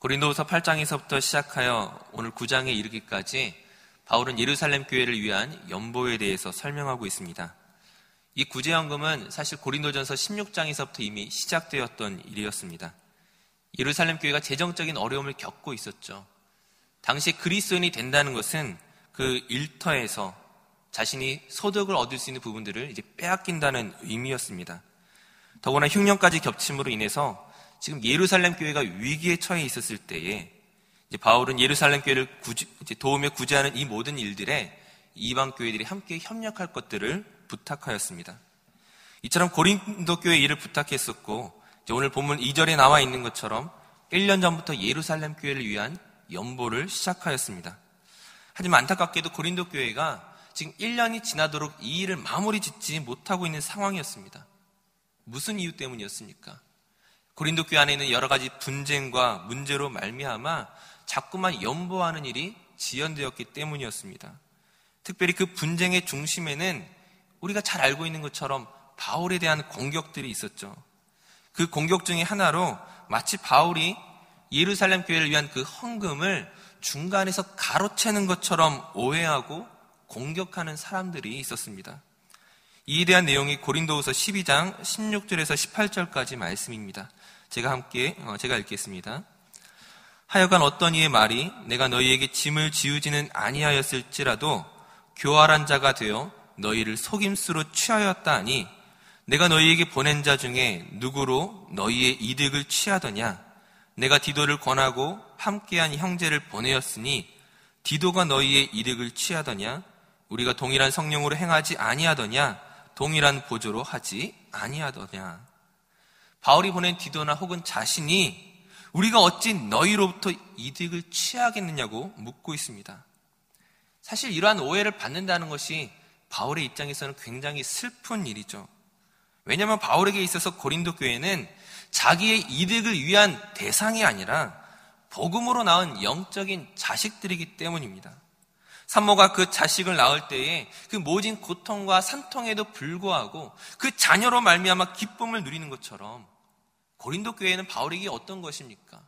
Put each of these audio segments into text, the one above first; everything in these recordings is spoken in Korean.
고린도후서 8장에서부터 시작하여 오늘 9장에 이르기까지 바울은 예루살렘 교회를 위한 연보에 대해서 설명하고 있습니다. 이 구제연금은 사실 고린도전서 16장에서부터 이미 시작되었던 일이었습니다. 예루살렘 교회가 재정적인 어려움을 겪고 있었죠. 당시 그리스도인이 된다는 것은 그 일터에서 자신이 소득을 얻을 수 있는 부분들을 이제 빼앗긴다는 의미였습니다. 더구나 흉년까지 겹침으로 인해서 지금 예루살렘 교회가 위기에 처해 있었을 때에 이제 바울은 예루살렘 교회를 도우며 구제하는 이 모든 일들에 이방 교회들이 함께 협력할 것들을 부탁하였습니다. 이처럼 고린도 교회 일을 부탁했었고, 오늘 본문 2절에 나와 있는 것처럼 1년 전부터 예루살렘 교회를 위한 연보를 시작하였습니다. 하지만 안타깝게도 고린도 교회가 지금 1년이 지나도록 이 일을 마무리 짓지 못하고 있는 상황이었습니다. 무슨 이유 때문이었습니까? 고린도 교회 안에 있는 여러 가지 분쟁과 문제로 말미암아 자꾸만 연보하는 일이 지연되었기 때문이었습니다. 특별히 그 분쟁의 중심에는 우리가 잘 알고 있는 것처럼 바울에 대한 공격들이 있었죠. 그 공격 중에 하나로 마치 바울이 예루살렘 교회를 위한 그 헌금을 중간에서 가로채는 것처럼 오해하고 공격하는 사람들이 있었습니다. 이에 대한 내용이 고린도후서 12장 16절에서 18절까지 말씀입니다. 제가 읽겠습니다. 하여간 어떤 이의 말이 내가 너희에게 짐을 지우지는 아니하였을지라도 교활한 자가 되어 너희를 속임수로 취하였다 하니 내가 너희에게 보낸 자 중에 누구로 너희의 이득을 취하더냐? 내가 디도를 권하고 함께한 형제를 보내었으니 디도가 너희의 이득을 취하더냐? 우리가 동일한 성령으로 행하지 아니하더냐? 동일한 보조로 하지 아니하더냐? 바울이 보낸 디도나 혹은 자신이 우리가 어찌 너희로부터 이득을 취하겠느냐고 묻고 있습니다. 사실 이러한 오해를 받는다는 것이 바울의 입장에서는 굉장히 슬픈 일이죠. 왜냐하면 바울에게 있어서 고린도 교회는 자기의 이득을 위한 대상이 아니라 복음으로 낳은 영적인 자식들이기 때문입니다. 산모가 그 자식을 낳을 때에 그 모진 고통과 산통에도 불구하고 그 자녀로 말미암아 기쁨을 누리는 것처럼 고린도 교회는 바울에게 어떤 것입니까?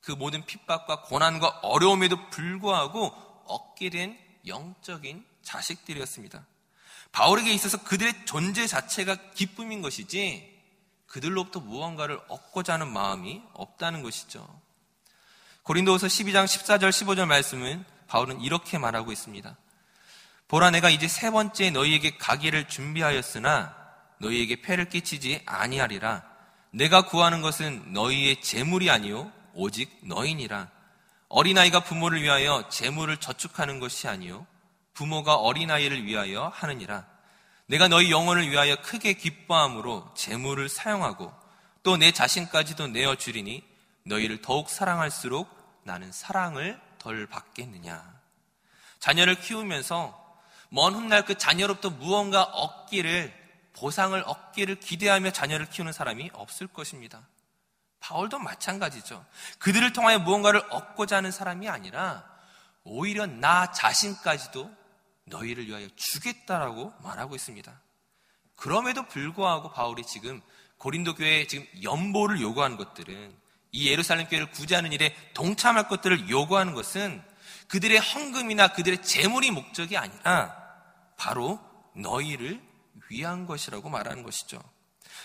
그 모든 핍박과 고난과 어려움에도 불구하고 얻게 된 영적인 자식들이었습니다. 바울에게 있어서 그들의 존재 자체가 기쁨인 것이지 그들로부터 무언가를 얻고자 하는 마음이 없다는 것이죠. 고린도후서 12장 14절 15절 말씀은 바울은 이렇게 말하고 있습니다. 보라, 내가 이제 세 번째 너희에게 가기를 준비하였으나 너희에게 폐를 끼치지 아니하리라. 내가 구하는 것은 너희의 재물이 아니요 오직 너희니라. 어린아이가 부모를 위하여 재물을 저축하는 것이 아니요 부모가 어린아이를 위하여 하느니라. 내가 너희 영혼을 위하여 크게 기뻐함으로 재물을 사용하고 또 내 자신까지도 내어주리니 너희를 더욱 사랑할수록 나는 사랑을 덜 받겠느냐. 자녀를 키우면서 먼 훗날 그 자녀로부터 무언가 얻기를, 보상을 얻기를 기대하며 자녀를 키우는 사람이 없을 것입니다. 바울도 마찬가지죠. 그들을 통하여 무언가를 얻고자 하는 사람이 아니라 오히려 나 자신까지도 너희를 위하여 주겠다라고 말하고 있습니다. 그럼에도 불구하고 바울이 지금 고린도 교회에 지금 연보를 요구하는 것들은, 이 예루살렘 교회를 구제하는 일에 동참할 것들을 요구하는 것은 그들의 헌금이나 그들의 재물이 목적이 아니라 바로 너희를 위한 것이라고 말하는 것이죠.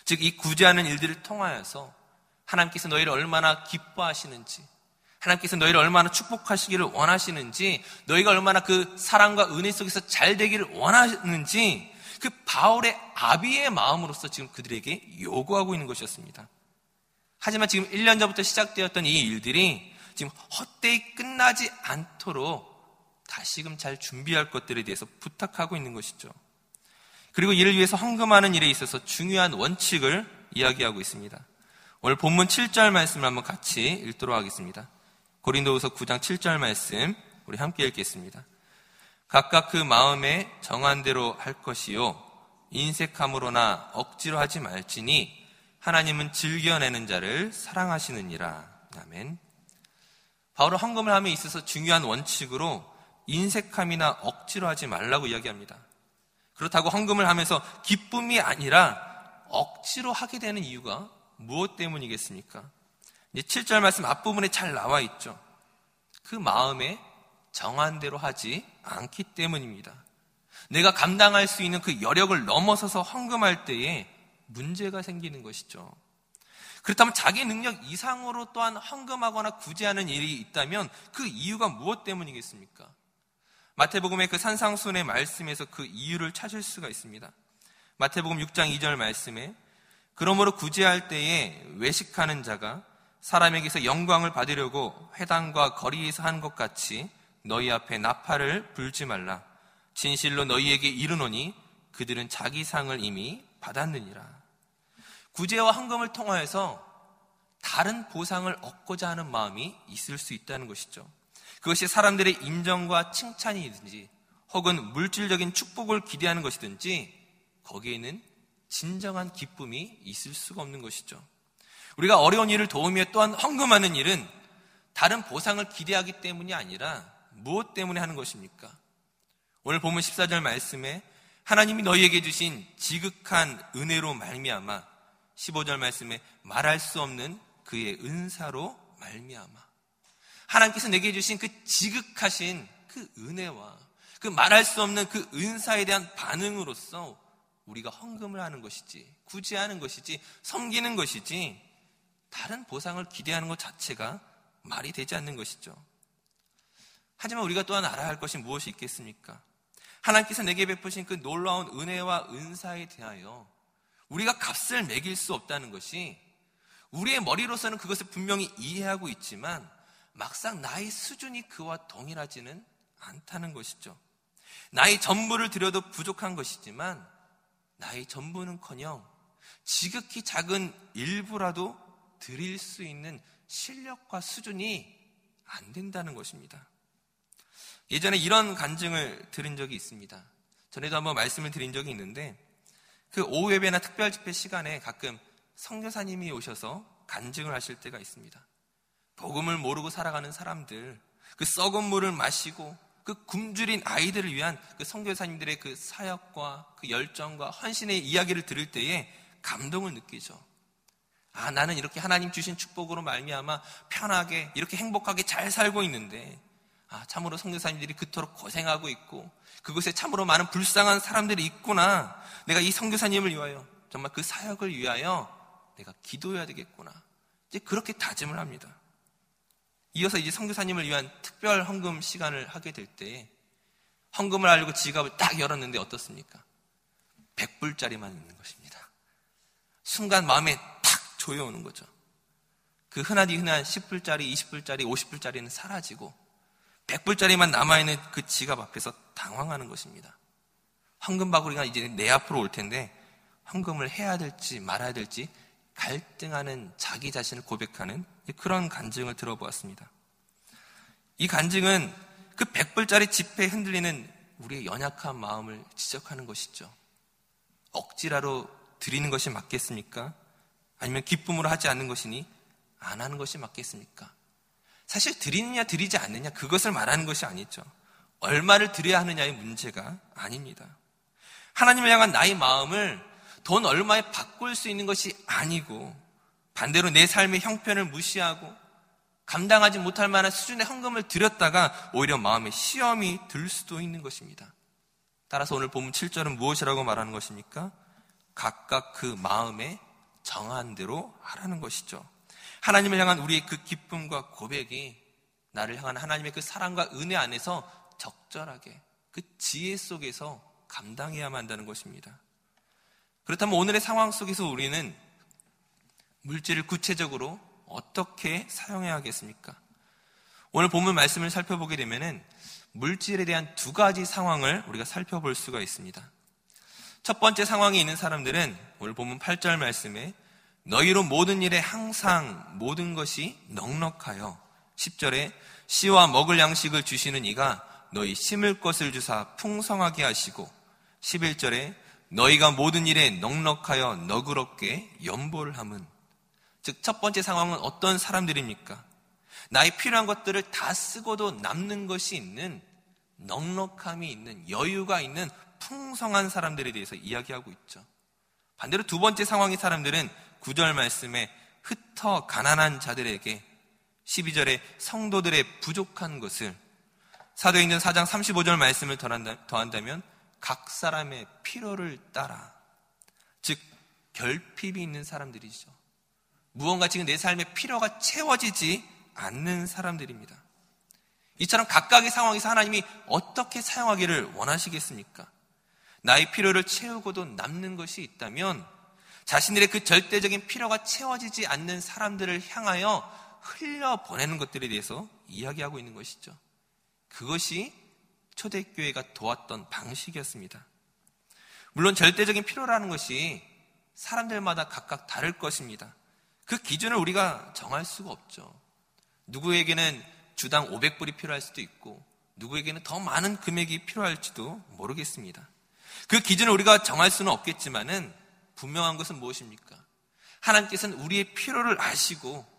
즉, 이 구제하는 일들을 통하여서 하나님께서 너희를 얼마나 기뻐하시는지, 하나님께서 너희를 얼마나 축복하시기를 원하시는지, 너희가 얼마나 그 사랑과 은혜 속에서 잘 되기를 원하는지, 그 바울의 아비의 마음으로서 지금 그들에게 요구하고 있는 것이었습니다. 하지만 지금 1년 전부터 시작되었던 이 일들이 지금 헛되이 끝나지 않도록 다시금 잘 준비할 것들에 대해서 부탁하고 있는 것이죠. 그리고 이를 위해서 헌금하는 일에 있어서 중요한 원칙을 이야기하고 있습니다. 오늘 본문 7절 말씀을 한번 같이 읽도록 하겠습니다. 고린도후서 9장 7절 말씀 우리 함께 읽겠습니다. 각각 그 마음에 정한 대로 할 것이요 인색함으로나 억지로 하지 말지니 하나님은 즐겨내는 자를 사랑하시느니라. 아멘. 바울은 헌금을 함에 있어서 중요한 원칙으로 인색함이나 억지로 하지 말라고 이야기합니다. 그렇다고 헌금을 하면서 기쁨이 아니라 억지로 하게 되는 이유가 무엇 때문이겠습니까? 이제 7절 말씀 앞부분에 잘 나와 있죠. 그 마음에 정한 대로 하지 않기 때문입니다. 내가 감당할 수 있는 그 여력을 넘어서서 헌금할 때에 문제가 생기는 것이죠. 그렇다면 자기 능력 이상으로 또한 헌금하거나 구제하는 일이 있다면 그 이유가 무엇 때문이겠습니까? 마태복음의 그 산상수훈의 말씀에서 그 이유를 찾을 수가 있습니다. 마태복음 6장 2절 말씀에 그러므로 구제할 때에 외식하는 자가 사람에게서 영광을 받으려고 회당과 거리에서 한 것 같이 너희 앞에 나팔을 불지 말라. 진실로 너희에게 이르노니 그들은 자기 상을 이미 받았느니라. 구제와 헌금을 통하여서 다른 보상을 얻고자 하는 마음이 있을 수 있다는 것이죠. 그것이 사람들의 인정과 칭찬이든지 혹은 물질적인 축복을 기대하는 것이든지 거기에는 진정한 기쁨이 있을 수가 없는 것이죠. 우리가 어려운 일을 도우며 또한 헌금하는 일은 다른 보상을 기대하기 때문이 아니라 무엇 때문에 하는 것입니까? 오늘 본문 14절 말씀에 하나님이 너희에게 주신 지극한 은혜로 말미암아 15절 말씀에 말할 수 없는 그의 은사로 말미암아 하나님께서 내게 주신 그 지극하신 그 은혜와 그 말할 수 없는 그 은사에 대한 반응으로서 우리가 헌금을 하는 것이지 구제하는 것이지 섬기는 것이지 다른 보상을 기대하는 것 자체가 말이 되지 않는 것이죠. 하지만 우리가 또한 알아야 할 것이 무엇이 있겠습니까? 하나님께서 내게 베푸신 그 놀라운 은혜와 은사에 대하여 우리가 값을 매길 수 없다는 것이 우리의 머리로서는 그것을 분명히 이해하고 있지만 막상 나의 수준이 그와 동일하지는 않다는 것이죠. 나의 전부를 드려도 부족한 것이지만 나의 전부는커녕 지극히 작은 일부라도 드릴 수 있는 실력과 수준이 안 된다는 것입니다. 예전에 이런 간증을 들은 적이 있습니다. 전에도 한번 말씀을 드린 적이 있는데 그 오후 예배나 특별 집회 시간에 가끔 선교사님이 오셔서 간증을 하실 때가 있습니다. 복음을 모르고 살아가는 사람들, 그 썩은 물을 마시고 그 굶주린 아이들을 위한 그 선교사님들의 그 사역과 그 열정과 헌신의 이야기를 들을 때에 감동을 느끼죠. 아, 나는 이렇게 하나님 주신 축복으로 말미암아 편하게 이렇게 행복하게 잘 살고 있는데 참으로 선교사님들이 그토록 고생하고 있고 그곳에 참으로 많은 불쌍한 사람들이 있구나. 내가 이 선교사님을 위하여 정말 그 사역을 위하여 내가 기도해야 되겠구나. 이제 그렇게 다짐을 합니다. 이어서 이제 선교사님을 위한 특별 헌금 시간을 하게 될 때 헌금을 하려고 지갑을 딱 열었는데 어떻습니까? 100불짜리만 있는 것입니다. 순간 마음에 탁 조여오는 거죠. 그 흔한 10불짜리, 20불짜리, 50불짜리는 사라지고 100불짜리만 남아있는 그 지갑 앞에서 당황하는 것입니다. 헌금 바구니가 이제 내 앞으로 올 텐데 헌금을 해야 될지 말아야 될지 갈등하는 자기 자신을 고백하는 그런 간증을 들어보았습니다. 이 간증은 그 100불짜리 지폐에 흔들리는 우리의 연약한 마음을 지적하는 것이죠. 억지라도 드리는 것이 맞겠습니까? 아니면 기쁨으로 하지 않는 것이니 안 하는 것이 맞겠습니까? 사실 드리느냐 드리지 않느냐 그것을 말하는 것이 아니죠. 얼마를 드려야 하느냐의 문제가 아닙니다. 하나님을 향한 나의 마음을 돈 얼마에 바꿀 수 있는 것이 아니고 반대로 내 삶의 형편을 무시하고 감당하지 못할 만한 수준의 헌금을 드렸다가 오히려 마음에 시험이 들 수도 있는 것입니다. 따라서 오늘 본문 7절은 무엇이라고 말하는 것입니까? 각각 그 마음에 정한 대로 하라는 것이죠. 하나님을 향한 우리의 그 기쁨과 고백이 나를 향한 하나님의 그 사랑과 은혜 안에서 적절하게 그 지혜 속에서 감당해야만 한다는 것입니다. 그렇다면 오늘의 상황 속에서 우리는 물질을 구체적으로 어떻게 사용해야 하겠습니까? 오늘 본문 말씀을 살펴보게 되면은 물질에 대한 두 가지 상황을 우리가 살펴볼 수가 있습니다. 첫 번째 상황에 있는 사람들은 오늘 본문 8절 말씀에 너희로 모든 일에 항상 모든 것이 넉넉하여 10절에 씨와 먹을 양식을 주시는 이가 너희 심을 것을 주사 풍성하게 하시고 11절에 너희가 모든 일에 넉넉하여 너그럽게 연보를 함은 즉 첫 번째 상황은 어떤 사람들입니까? 나의 필요한 것들을 다 쓰고도 남는 것이 있는 넉넉함이 있는 여유가 있는 풍성한 사람들에 대해서 이야기하고 있죠. 반대로 두 번째 상황의 사람들은 9절 말씀에 흩어 가난한 자들에게 12절에 성도들의 부족한 것을 사도행전 4장 35절 말씀을 더한다면 각 사람의 필요를 따라, 즉 결핍이 있는 사람들이죠. 무언가 지금 내 삶의 필요가 채워지지 않는 사람들입니다. 이처럼 각각의 상황에서 하나님이 어떻게 사용하기를 원하시겠습니까? 나의 필요를 채우고도 남는 것이 있다면 자신들의 그 절대적인 필요가 채워지지 않는 사람들을 향하여 흘려보내는 것들에 대해서 이야기하고 있는 것이죠. 그것이 초대교회가 도왔던 방식이었습니다. 물론 절대적인 필요라는 것이 사람들마다 각각 다를 것입니다. 그 기준을 우리가 정할 수가 없죠. 누구에게는 주당 500불이 필요할 수도 있고 누구에게는 더 많은 금액이 필요할지도 모르겠습니다. 그 기준을 우리가 정할 수는 없겠지만은 분명한 것은 무엇입니까? 하나님께서는 우리의 필요를 아시고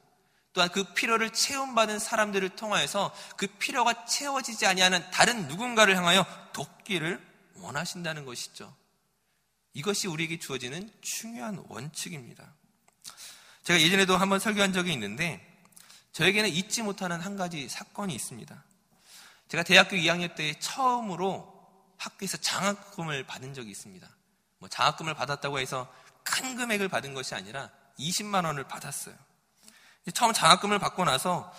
또한 그 필요를 채움받은 사람들을 통하여서 그 필요가 채워지지 아니하는 다른 누군가를 향하여 돕기를 원하신다는 것이죠. 이것이 우리에게 주어지는 중요한 원칙입니다. 제가 예전에도 한번 설교한 적이 있는데 저에게는 잊지 못하는 한 가지 사건이 있습니다. 제가 대학교 2학년 때 처음으로 학교에서 장학금을 받은 적이 있습니다. 장학금을 받았다고 해서 큰 금액을 받은 것이 아니라 20만 원을 받았어요. 처음 장학금을 받고 나서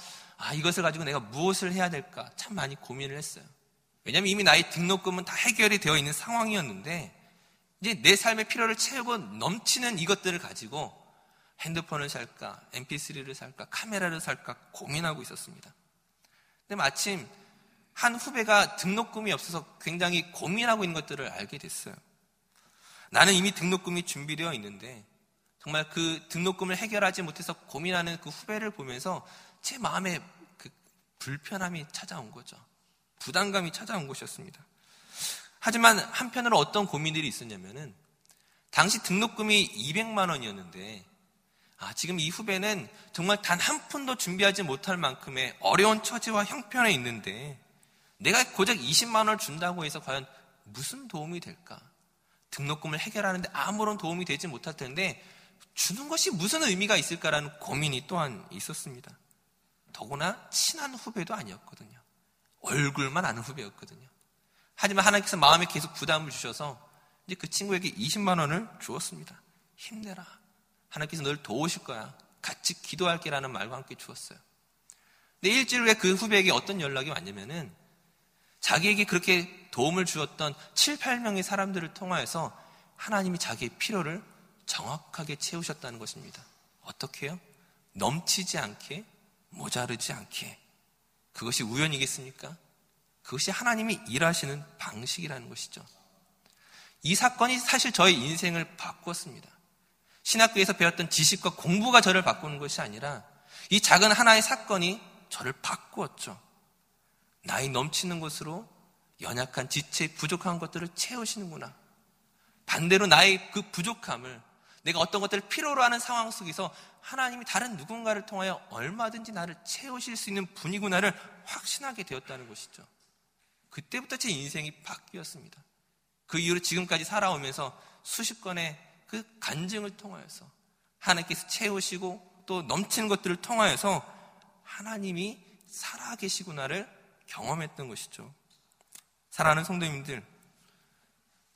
이것을 가지고 내가 무엇을 해야 될까 참 많이 고민을 했어요. 왜냐하면 이미 나의 등록금은 다 해결이 되어 있는 상황이었는데 이제 내 삶의 필요를 채우고 넘치는 이것들을 가지고 핸드폰을 살까, mp3를 살까, 카메라를 살까 고민하고 있었습니다. 근데 마침 한 후배가 등록금이 없어서 굉장히 고민하고 있는 것들을 알게 됐어요. 나는 이미 등록금이 준비되어 있는데 정말 그 등록금을 해결하지 못해서 고민하는 그 후배를 보면서 제 마음에 그 불편함이 찾아온 거죠. 부담감이 찾아온 것이었습니다. 하지만 한편으로 어떤 고민들이 있었냐면은 당시 등록금이 200만 원이었는데 지금 이 후배는 정말 단 한 푼도 준비하지 못할 만큼의 어려운 처지와 형편에 있는데 내가 고작 20만 원을 준다고 해서 과연 무슨 도움이 될까? 등록금을 해결하는데 아무런 도움이 되지 못할 텐데 주는 것이 무슨 의미가 있을까라는 고민이 또한 있었습니다. 더구나 친한 후배도 아니었거든요. 얼굴만 아는 후배였거든요. 하지만 하나님께서 마음에 계속 부담을 주셔서 이제 그 친구에게 20만 원을 주었습니다. 힘내라. 하나님께서 널 도우실 거야. 같이 기도할게라는 말과 함께 주었어요. 근데 일주일 후에 그 후배에게 어떤 연락이 왔냐면은 자기에게 그렇게 도움을 주었던 7, 8명의 사람들을 통하여서 하나님이 자기의 필요를 정확하게 채우셨다는 것입니다. 어떻게 해요? 넘치지 않게, 모자르지 않게. 그것이 우연이겠습니까? 그것이 하나님이 일하시는 방식이라는 것이죠. 이 사건이 사실 저의 인생을 바꾸었습니다. 신학교에서 배웠던 지식과 공부가 저를 바꾸는 것이 아니라 이 작은 하나의 사건이 저를 바꾸었죠. 나이 넘치는 것으로 연약한 지체, 부족한 것들을 채우시는구나. 반대로 나의 그 부족함을 내가 어떤 것들을 필요로 하는 상황 속에서 하나님이 다른 누군가를 통하여 얼마든지 나를 채우실 수 있는 분이구나를 확신하게 되었다는 것이죠. 그때부터 제 인생이 바뀌었습니다. 그 이후로 지금까지 살아오면서 수십 건의 그 간증을 통하여서 하나님께서 채우시고 또 넘치는 것들을 통하여서 하나님이 살아계시구나를 경험했던 것이죠. 사랑하는 성도님들,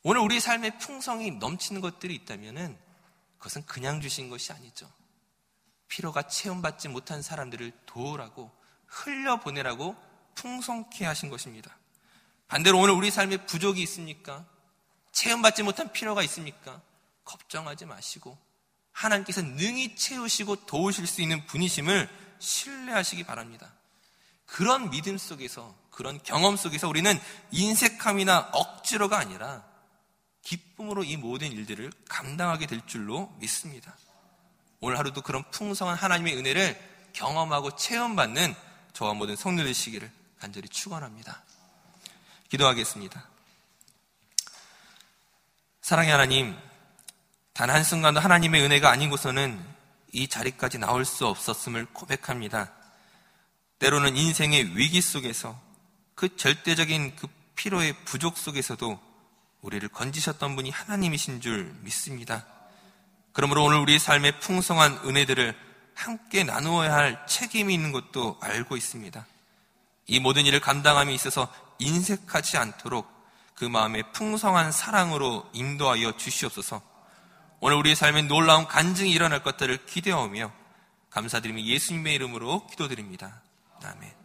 오늘 우리 삶의 풍성이 넘치는 것들이 있다면은 그것은 그냥 주신 것이 아니죠. 필요가 채움받지 못한 사람들을 도우라고, 흘려보내라고 풍성케 하신 것입니다. 반대로 오늘 우리 삶에 부족이 있습니까? 채움받지 못한 필요가 있습니까? 걱정하지 마시고 하나님께서 능히 채우시고 도우실 수 있는 분이심을 신뢰하시기 바랍니다. 그런 믿음 속에서, 그런 경험 속에서 우리는 인색함이나 억지로가 아니라 기쁨으로 이 모든 일들을 감당하게 될 줄로 믿습니다. 오늘 하루도 그런 풍성한 하나님의 은혜를 경험하고 체험받는 저와 모든 성도들 되시기를 간절히 축원합니다. 기도하겠습니다. 사랑의 하나님, 단 한순간도 하나님의 은혜가 아니고서는 이 자리까지 나올 수 없었음을 고백합니다. 때로는 인생의 위기 속에서 그 절대적인 그 필요의 부족 속에서도 우리를 건지셨던 분이 하나님이신 줄 믿습니다. 그러므로 오늘 우리의 삶의 풍성한 은혜들을 함께 나누어야 할 책임이 있는 것도 알고 있습니다. 이 모든 일을 감당함에 있어서 인색하지 않도록 그 마음의 풍성한 사랑으로 인도하여 주시옵소서. 오늘 우리의 삶에 놀라운 간증이 일어날 것들을 기대하며 감사드리며 예수님의 이름으로 기도드립니다. 아멘.